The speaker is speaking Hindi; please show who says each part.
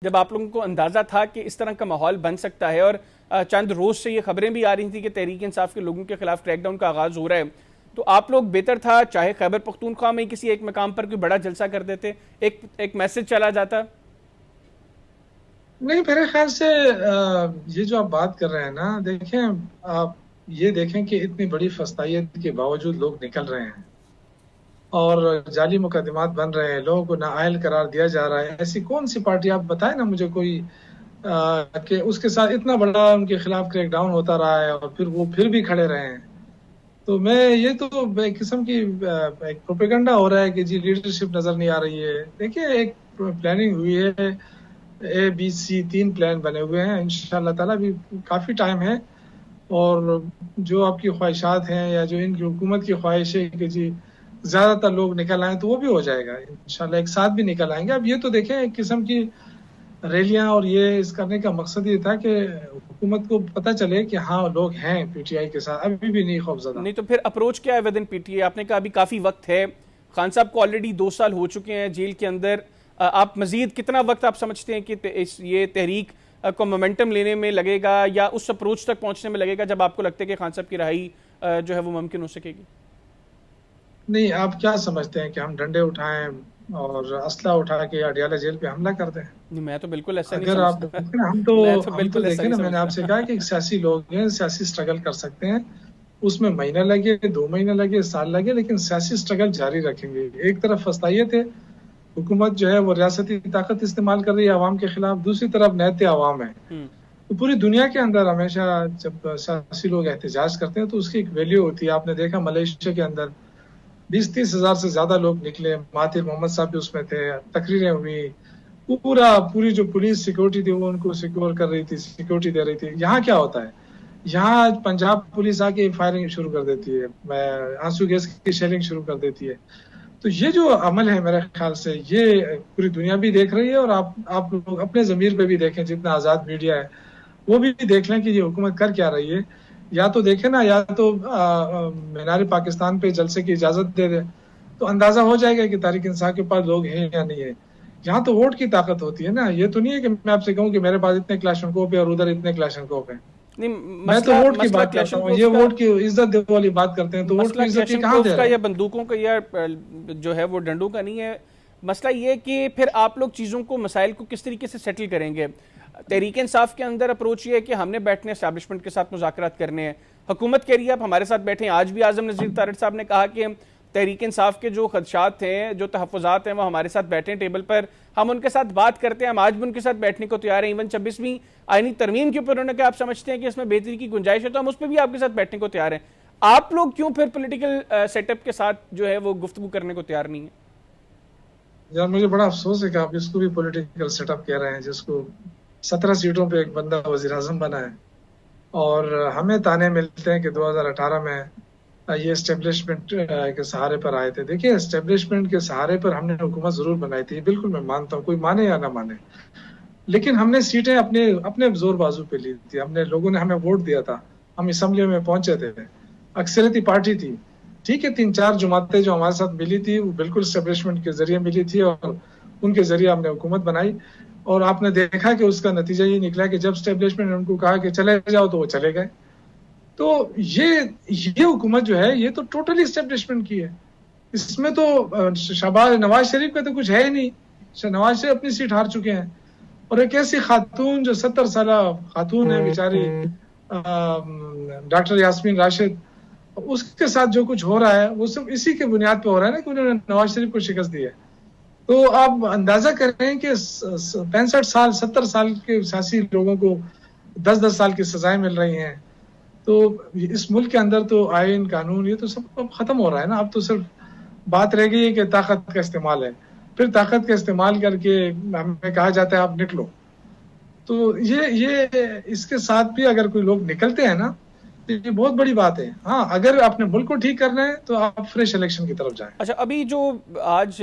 Speaker 1: जब आप लोगों को अंदाजा था कि इस तरह का माहौल बन सकता है और चंद रोज से ये खबरें भी आ रही थी कि तहरीक इंसाफ के लोगों के खिलाफ क्रैकडाउन का आगाज हो रहा है, तो आप लोग बेहतर था चाहे खैबर पख्तूनख्वा में किसी एक मकाम पर कोई बड़ा जलसा कर देते, एक मैसेज चला जाता।
Speaker 2: नहीं, मेरे ख्याल से ये जो आप बात कर रहे हैं ना, देखें आप ये देखें कि इतनी बड़ी फस्तायत के बावजूद लोग निकल रहे हैं और जाली मुकदमात बन रहे हैं, लोगों को नाअहल करार दिया जा रहा है। ऐसी कौन सी पार्टी आप बताएं ना मुझे कोई कि उसके साथ इतना बड़ा उनके खिलाफ क्रैकडाउन होता रहा है और फिर वो फिर भी खड़े रहे हैं। तो मैं ये तो एक किस्म की एक प्रोपेगेंडा हो रहा है कि जी लीडरशिप नजर नहीं आ रही है। देखिए, एक प्लानिंग हुई है, ABC 3 प्लान बने हुए हैं। इंशाल्लाह ताला भी काफी टाइम है और जो आपकी ख्वाहिशात हैं या जो इनकी हुकूमत की ख्वाहिश है कि जी ज्यादातर लोग निकल आए, तो वो भी हो जाएगा इंशाल्लाह, एक साथ भी निकल आएंगे। अब ये तो देखें, एक किस्म की रैलियां और ये इस करने का मकसद ये था कि हुकूमत को पता चले कि हाँ लोग हैं PTI के साथ, अभी भी नहीं खौफजदा।
Speaker 1: नहीं तो फिर अप्रोच क्या है विद इन पीटीए? आपने कहा अभी काफी वक्त है, खान साहब को ऑलरेडी 2 साल हो चुके हैं जेल के अंदर। आप मजीद कितना वक्त आप समझते हैं कि ये तहरीक को मोमेंटम लेने में लगेगा या उस अप्रोच तक पहुंचने में लगेगा जब आपको लगता है कि खान साहब की रहाई जो है वो मुमकिन हो सकेगी?
Speaker 2: नहीं, आप क्या समझते हैं कि हम डंडे उठाएं और असला उठा के अडियाला जेल पे हमला कर दें?
Speaker 1: नहीं, मैं तो बिल्कुल ऐसा नहीं
Speaker 2: अगर आप
Speaker 1: समझता।
Speaker 2: देखें ना, हम तो
Speaker 1: मैं तो
Speaker 2: हम तो
Speaker 1: बिल्कुल ऐसा
Speaker 2: देखें
Speaker 1: नहीं
Speaker 2: ना, मैंने आपसे कहा
Speaker 1: समझता।
Speaker 2: कि सियासी लोग हैं, सियासी स्ट्रगल कर सकते हैं। उसमें महीना लगे, 2 महीने लगे, साल लगे, लेकिन सियासी स्ट्रगल जारी रखेंगे। एक तरफ फस्तायत है, हुकूमत जो है वो रियासती ताकत इस्तेमाल कर रही है आवाम के खिलाफ, दूसरी तरफ नहते आवाम है।
Speaker 1: हम्म।
Speaker 2: तो पूरी दुनिया के अंदर हमेशा जब सियासी लोग एहतजाज करते हैं तो उसकी एक वैल्यू होती है। आपने देखा मलेशिया के अंदर 20-30 हजार से ज्यादा लोग निकले, महातिर मोहम्मद साहब भी उसमें थे, तकरीरें हुई, पूरी जो पुलिस सिक्योरिटी थी वो उनको सिक्योर कर रही थी, सिक्योरिटी दे रही थी। यहाँ क्या होता है, यहाँ पंजाब पुलिस आके फायरिंग शुरू कर देती है, आंसू गैस की शेलिंग शुरू कर देती है। तो ये जो अमल है, मेरे ख्याल से ये पूरी दुनिया भी देख रही है। और आप लोग अपने जमीर पे भी देखें, जितना आजाद मीडिया है वो भी देख लें कि ये हुकूमत कर क्या रही है। या तो देखें ना, या तो मीनार पाकिस्तान पे जलसे की इजाजत दे दे, तो अंदाजा हो जाएगा कि तहरीक इंसाफ के पास लोग हैं या नहीं है। यहाँ तो वोट की ताकत होती है ना। ये तो नहीं है कि मैं आपसे कहूँ कि मेरे पास इतने क्लाशनकोप है और उधर इतने क्लाशनकोप है।
Speaker 1: नहीं,
Speaker 2: मैं तो
Speaker 1: मसला
Speaker 2: वोट की
Speaker 1: मसला
Speaker 2: बात करता हूँ।
Speaker 1: क्लैशनकोव्स
Speaker 2: ये
Speaker 1: का,
Speaker 2: वोट की इज्जत देने वाली बात करते हैं, तो वोट की
Speaker 1: मसला
Speaker 2: इज्जत ये कहाँ
Speaker 1: क्लैशनकोव्स
Speaker 2: दे
Speaker 1: का
Speaker 2: रहे
Speaker 1: या
Speaker 2: हैं?
Speaker 1: बंदूकों का या जो है वो डंडों का नहीं है। मसला ये कि फिर आप लोग चीज़ों को, मसाइल को किस तरीके से सेटल करेंगे। तहरीक इंसाफ के अंदर अप्रोच ये है कि हमने बैठने एस्टैब्लिशमेंट के साथ मुज़ाकरात करने हैं। हुकूमत कह रही है आप हमारे साथ बैठे हैं। आज भी आजम नज़ीर तारड़ साहब ने कहा कि तहरीक इंसाफ के जो खदशात हैं, जो तहफ़्फ़ुज़ात हैं, वो हमारे साथ बैठे हैं टेबल पर, हम उनके साथ बात करते हैं। हम आज भी उनके साथ बैठने को तैयार हैं। इवन 26वीं आईनी तरमीम के ऊपर उन्होंने कहा आप समझते हैं कि इसमें बेहतरी की गुंजाइश है तो हम उस पर भी आपके साथ बैठने को तैयार हैं। आप लोग क्यों फिर पॉलिटिकल सेटअप के साथ जो है वो गुफ्तगू करने को तैयार नहीं है?
Speaker 2: यार, मुझे बड़ा अफसोस है कि आप इसको भी पॉलिटिकल सेटअप कह रहे हैं, जिसको 17 सीटों पे एक बंदा वजीर आजम बना है। और हमें ताने मिलते हैं कि 2018 में ये एस्टेब्लिशमेंट के सहारे पर आए थे। देखिए, एस्टेब्लिशमेंट के सहारे पर हमने हुकूमत जरूर बनाई थी, बिल्कुल मैं मानता हूँ, कोई माने या ना माने, लेकिन हमने सीटें अपने अपने जोर बाजू पे ली थी। हमने, लोगों ने हमें वोट दिया था, हम असम्बली में पहुंचे थे, अक्सरियती पार्टी थी। ठीक है, 3-4 जमातें जो हमारे साथ मिली थी वो बिल्कुल एस्टेब्लिशमेंट के जरिए मिली थी और उनके जरिए हमने हुकूमत बनाई। और आपने देखा कि उसका नतीजा ये निकला कि जब एस्टेब्लिशमेंट ने उनको कहा कि चले जाओ तो वो चले गए। तो ये हुकूमत जो है ये तो टोटली एस्टेब्लिशमेंट की है। इसमें तो शहबाज नवाज शरीफ का तो कुछ है ही नहीं। नवाज शरीफ अपनी सीट हार चुके हैं और एक ऐसी खातून जो 70 साल खातून है बेचारी, डॉक्टर यास्मीन राशिद, उसके साथ जो कुछ हो रहा है वो सब इसी के बुनियाद पे हो रहा है ना, कि उन्होंने नवाज शरीफ को शिकस्त दी है। तो आप अंदाजा करें कि 65 साल 70 साल के सियासी लोगों को 10-10 साल की सजाएं मिल रही हैं। तो इस मुल्क के अंदर तो आइन कानून ये तो सब अब खत्म हो रहा है ना। अब तो सिर्फ बात रह गई है कि ताकत का इस्तेमाल है। फिर ताकत का इस्तेमाल करके हमें कहा जाता है आप निकलो। तो ये इसके साथ भी अगर कोई लोग निकलते हैं ना, तो ये बहुत बड़ी बात है। हाँ, अगर अपने मुल्क को ठीक करना है तो आप फ्रेश इलेक्शन की तरफ जाएं।
Speaker 1: अच्छा, अभी जो आज